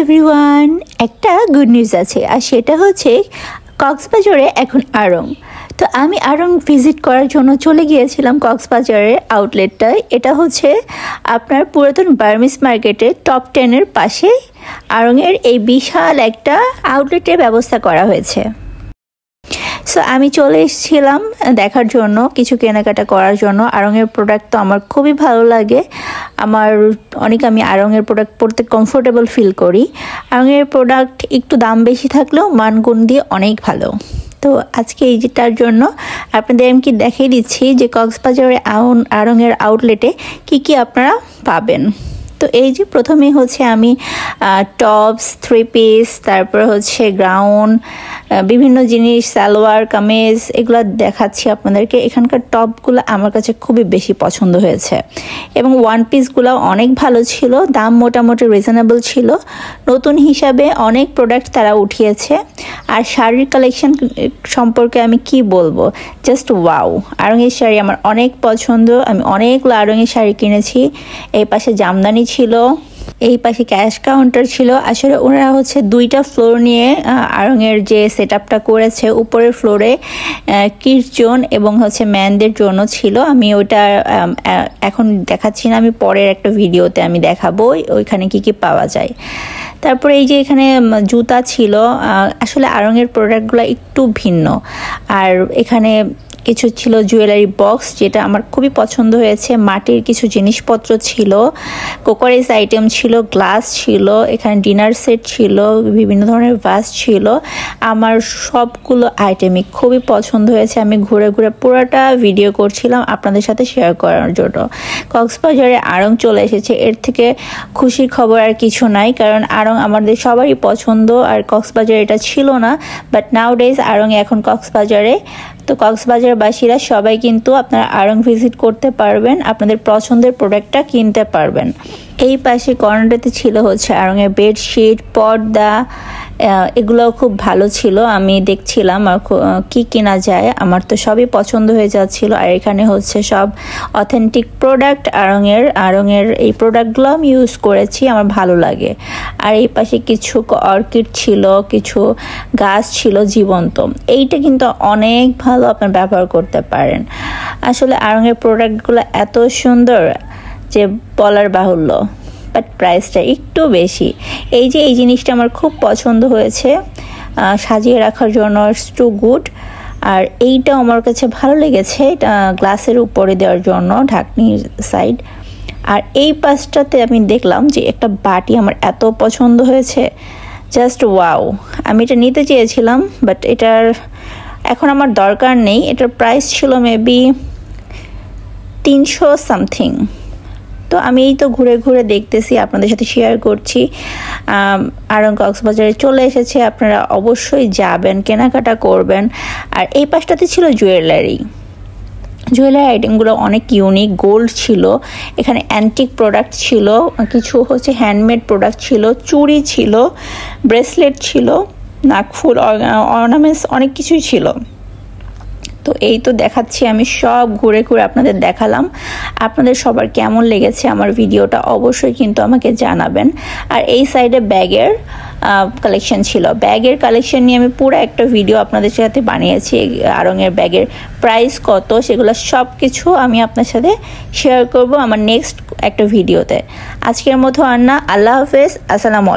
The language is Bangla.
এভরিওয়ান, একটা গুড নিউজ আছে, আর সেটা হচ্ছে কক্সবাজারে এখন আড়ং। তো আমি আড়ং ভিজিট করার জন্য চলে গিয়েছিলাম কক্সবাজারের আউটলেটটায়। এটা হচ্ছে আপনার পুরাতন বার্মিস মার্কেটের টপ 10-এর পাশে আড়ংয়ের এই বিশাল একটা আউটলেটের ব্যবস্থা করা হয়েছে। সো আমি চলে এসেছিলাম দেখার জন্য, কিছু কেনাকাটা করার জন্য। আড়ংয়ের প্রোডাক্ট তো আমার খুবই ভালো লাগে, আমি আড়ংয়ের প্রোডাক্ট পরতে কমফোর্টেবল ফিল করি। আড়ংয়ের প্রোডাক্ট একটু দাম বেশি থাকলেও মানগুণ দিয়ে অনেক ভালো। তো আজকে এইটার জন্য আপনাদের আমি দেখিয়ে দিচ্ছি যে কক্সবাজারের আড়ংয়ের আউটলেটে কি আপনারা পাবেন। তো এই যে প্রথমে হচ্ছে আমি টপস, 3 পিস, তারপর হচ্ছে গাউন, বিভিন্ন জিনিস, সালোয়ার কামিজ, এগুলো দেখাচ্ছি আপনাদেরকে। এখানকার টপগুলো আমার কাছে খুবই বেশি পছন্দ হয়েছে এবং 1 পিসগুলো অনেক ভালো ছিল, দাম মোটামুটি রিজনেবল ছিল। নতুন হিসাবে অনেক প্রোডাক্ট তারা উঠিয়েছে। আর শাড়ির কালেকশন সম্পর্কে আমি কি বলবো, জাস্ট ওয়াও। আড়ংয়ের শাড়ি আমার অনেক পছন্দ, আমি অনেকগুলো আড়ংয়ের শাড়ি কিনেছি। এই পাশে জামদানি ছিল, এই পাশে ক্যাশ কাউন্টার ছিল। আসলে ওনারা হচ্ছে 2টা ফ্লোর নিয়ে আড়ংয়ের যে সেটআপটা করেছে, উপরের ফ্লোরে কিডস জোন এবং হচ্ছে ম্যানদের জন্য ছিল। আমি ওইটা এখন দেখাচ্ছি না, আমি পরের একটা ভিডিওতে আমি দেখাবো ওইখানে কি পাওয়া যায়। তারপরে এই যে এখানে জুতা ছিল। আসলে আড়ংয়ের প্রোডাক্টগুলো একটু ভিন্ন। আর এখানে কিছু ছিল জুয়েলারি বক্স, যেটা আমার খুবই পছন্দ হয়েছে। মাটির কিছু জিনিসপত্র ছিল, কোকারিজ আইটেম ছিল, গ্লাস ছিল, এখানে ডিনার সেট ছিল, বিভিন্ন ধরনের ভাস ছিল। আমার সবগুলো আইটেমই খুবই পছন্দ হয়েছে। আমি ঘুরে ঘুরে পুরোটা ভিডিও করছিলাম আপনাদের সাথে শেয়ার করার জন্য। কক্সবাজারে আড়ং চলে এসেছে, এর থেকে খুশির খবর আর কিছু নাই, কারণ আড়ং আমাদের সবারই পছন্দ। আর কক্সবাজারে এটা ছিল না, বাট নাউডেজ আড়ং এখন কক্সবাজারে। তো কক্সবাজারবাসীরা সবাই কিন্তু আপনারা আড়ং ভিজিট করতে পারবেন, আপনাদের পছন্দের প্রোডাক্টটা কিনতে পারবেন। এই পাশে কর্নারটাতে ছিল হচ্ছে আড়ংয়ের বেডশিট, পর্দা, এগুলোও খুব ভালো ছিল। আমি দেখছিলাম আর কি কেনা যায়, আমার তো সবই পছন্দ হয়ে যাচ্ছিল। আর এখানে হচ্ছে সব অথেন্টিক প্রোডাক্ট আড়ংয়ের এই প্রোডাক্টগুলো আমি ইউজ করেছি, আমার ভালো লাগে। আর এই পাশে কিছু অর্কিড ছিল, কিছু গাছ ছিল জীবন্ত। এইটা কিন্তু অনেক ভালো, আপনার ব্যবহার করতে পারেন। আসলে আড়ংয়ের প্রোডাক্টগুলো এত সুন্দর যে বলার বাহুল্য, বাট প্রাইসটা একটু বেশি। এই জিনিসটা আমার খুব পছন্দ হয়েছে, সাজিয়ে রাখার জন্য ইটস টু গুড। আর এইটাও আমার কাছে ভালো লেগেছে, এটা গ্লাসের উপরে দেওয়ার জন্য, ঢাকনির সাইড। আর এই পাশটাতে আমি দেখলাম যে একটা বাটি আমার এত পছন্দ হয়েছে, জাস্ট ওয়াও। আমি এটা নিতে চেয়েছিলাম, বাট এটার এখন আমার দরকার নেই। এটার প্রাইস ছিল মেবি 300 সামথিং। তো আমি এই তো ঘুরে ঘুরে দেখতেছি, আপনাদের সাথে শেয়ার করছি। আড়ং কক্সবাজারে চলে এসেছে, আপনারা অবশ্যই যাবেন, কেনাকাটা করবেন। আর এই পাশটাতে ছিল জুয়েলারি আইটেমগুলো অনেক ইউনিক, গোল্ড ছিল, এখানে অ্যান্টিক প্রোডাক্ট ছিল, কিছু হচ্ছে হ্যান্ডমেড প্রোডাক্ট ছিল, চুড়ি ছিল, ব্রেসলেট ছিল, নাকফুল, অর্নামেন্টস, অনেক কিছুই ছিল। তো এই তো দেখাচ্ছি, আমি সব ঘুরে ঘুরে আপনাদের দেখালাম। আপনাদের সবার কেমন লেগেছে আমার ভিডিওটা অবশ্যই কিন্তু আমাকে জানাবেন। আর এই সাইডে ব্যাগের কালেকশন ছিল, ব্যাগের কালেকশন নিয়ে আমি পুরো একটা ভিডিও আপনাদের সাথে বানিয়েছি। আড়ংয়ের ব্যাগের প্রাইস কত, সেগুলো সব কিছু আমি আপনার সাথে শেয়ার করব আমার নেক্সট একটা ভিডিওতে। আজকের মতো আর না, আল্লাহ হাফেজ, আসসালামু আলাইকুম।